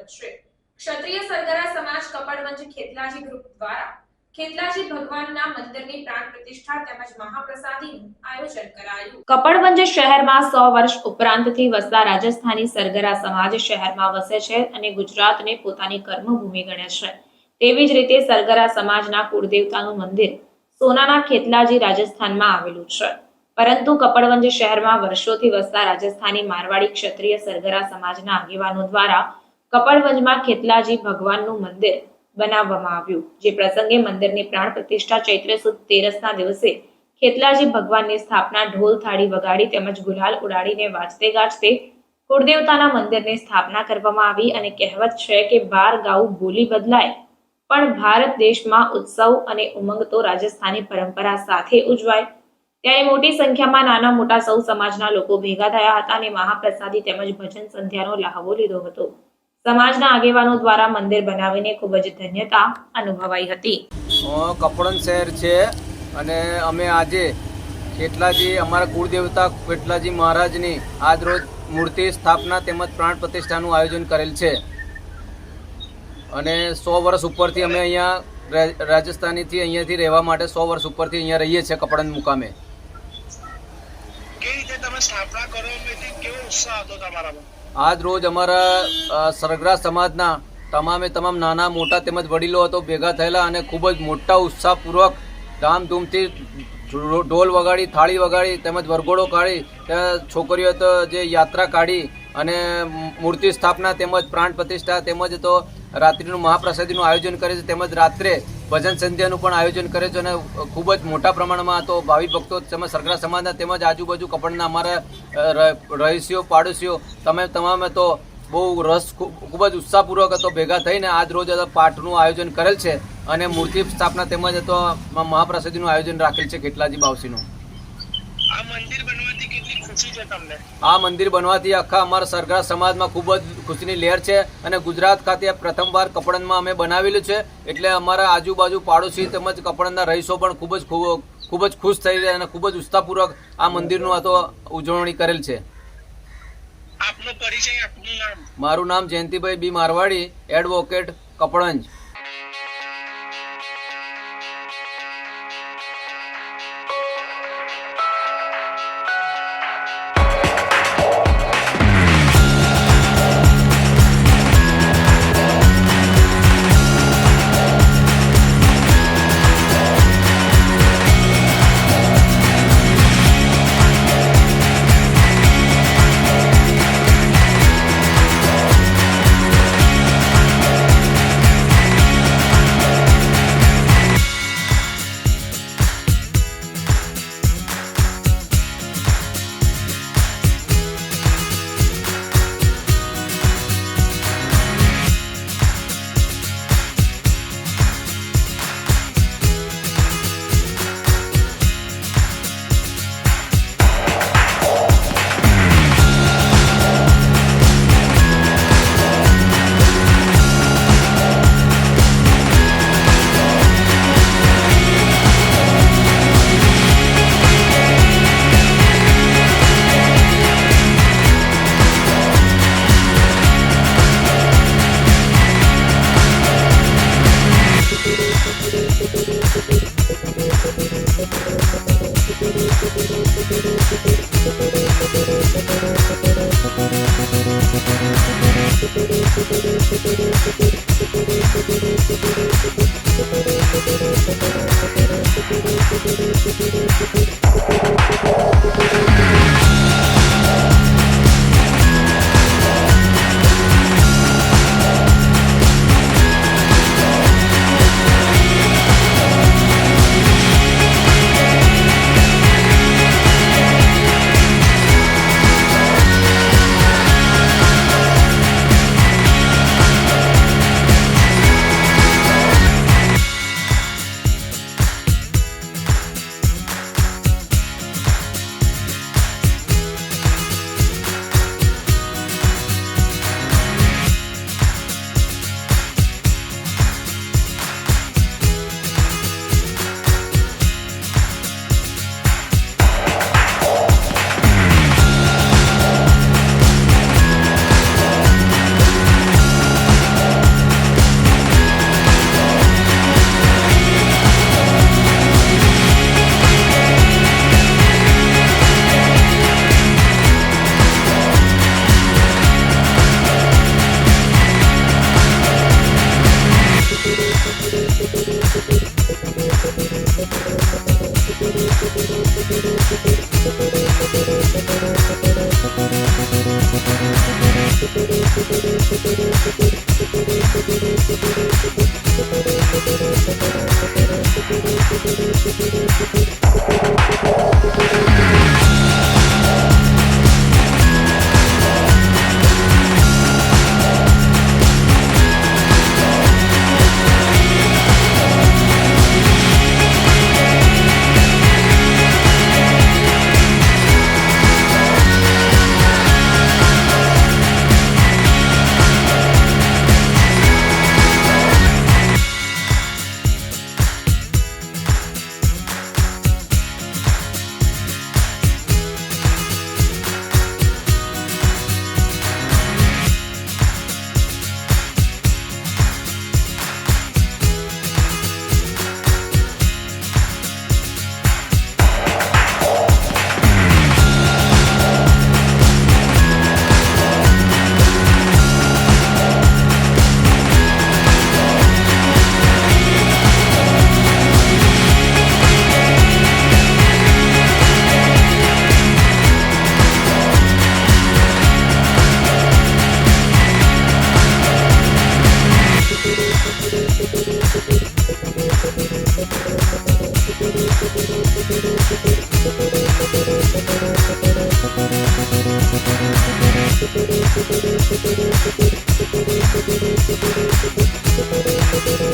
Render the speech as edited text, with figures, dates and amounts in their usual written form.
વચ્ચે ક્ષત્રિય સરગરા સમાજ કપડવંજ ખેતલાજી ગ્રુપ દ્વારા ખેતલાજી ભગવાનના મંદિરની પ્રાણ પ્રતિષ્ઠા તેમજ મહાપ્રસાદીનું આયોજન કરાયું। કપડવંજ શહેરમાં 100 વર્ષ ઉપરાંતથી વસતા રાજસ્થાની સરગરા સમાજ શહેરમાં વસે છે અને ગુજરાતને પોતાની કર્મભૂમિ ગણે છે। તેવી જ રીતે સરગરા સમાજના કુળદેવતાનું મંદિર સોનાના ખેતલાજી રાજસ્થાનમાં આવેલું છે, પરંતુ કપડવંજ શહેરમાં વર્ષોથી વસતા રાજસ્થાની મારવાડી ક્ષત્રિય સરગરા સમાજના આગેવાનો દ્વારા કપડવંજમાં ખેતલાજી ભગવાનનું મંદિર બનાવવામાં આવ્યું, જે પ્રસંગે મંદિરની પ્રાણ પ્રતિષ્ઠા ચૈત્ર સુદ 13ના દિવસે ખેતલાજી ભગવાનની સ્થાપના ઢોલ થાળી વગાડી તેમજ ગુલાલ ઉડાડીને વાજતે ગાજતે કુળદેવતાના મંદિરની સ્થાપના કરવામાં આવી અને કહેવત છે કે 12 ગાઉ બોલી બદલાય પણ ભારત દેશમાં ઉત્સવ અને ઉમંગ તો રાજસ્થાની પરંપરા સાથે ઉજવાય। ત્યારે મોટી સંખ્યામાં નાના મોટા સૌ સમાજના લોકો ભેગા થયા હતા અને મહાપ્રસાદી તેમજ ભજન સંધ્યાનો લહાવો લીધો હતો। સમાજના આગેવાનો દ્વારા મંદિર બનાવીને ખૂબ જ ધન્યતા અનુભવાઈ હતી। કપડવંજ શહેર છે અને અમે આજે ખેતલાજી અમારા કુળદેવતા ખેતલાજી મહારાજની આજ રોજ મૂર્તિ સ્થાપના તેમજ પ્રાણ પ્રતિષ્ઠાનું આયોજન કરેલ છે અને 100 વર્ષ ઉપરથી અમે અહીંયા રાજસ્થાનીથી અહીંયાથી રહેવા માટે 100 વર્ષ ઉપરથી અહીંયા રહીએ છીએ કપડવંજ મુકામે। આજ રોજ અમારા સરગરા સમાજના તમામે તમામ નાના મોટા તેમજ વડીલો હતો ભેગા થયેલા અને ખૂબ જ મોટા ઉત્સાહપૂર્વક ધામધૂમથી ઢોલ વગાડી થાળી વગાડી તેમજ વરઘોડો કાઢી છોકરીઓ તો જે યાત્રા કાઢી અને મૂર્તિ સ્થાપના તેમજ પ્રાણ પ્રતિષ્ઠા તેમજ તો રાત્રિનું મહાપ્રસાદીનું આયોજન કરે છે તેમજ રાત્રે ભજન સંધ્યાનું પણ આયોજન કરે છે અને ખૂબ જ મોટા પ્રમાણમાં તો ભાવિ ભક્તો તેમજ સરગરા સમાજના તેમજ આજુબાજુ કપડના અમારા રહીશીઓ પાડોશીઓ તમામે તો બહુ રસ ખૂબ જ ઉત્સાહપૂર્વક તો ભેગા થઈને આજ રોજ પાઠનું આયોજન કરેલ છે અને મૂર્તિ સ્થાપના તેમજ તો મહાપ્રસાદીનું આયોજન રાખેલ છે ખેતલાજી બાવસીનું। આ મંદિર બનવાથી આખા અમારા સરગરા સમાજમાં ખૂબ જ ખુશીની લહેર છે અને ગુજરાત ખાતે પ્રથમવાર કપડવંજમાં અમે બનાવેલું છે, એટલે અમારા આજુબાજુ પાડોશી તેમજ કપડવંજના રહીશો પણ ખૂબ જ ખુશ થઈ રહ્યા અને ખૂબ જ ઉત્સાહપૂર્વક આ મંદિરનું આ તો ઉજવણી કરેલ છે। આપનો પરિચય, આપનું નામ? મારું નામ Jayantibhai B Marwadi, advocate, Kapadvanj. Thank you.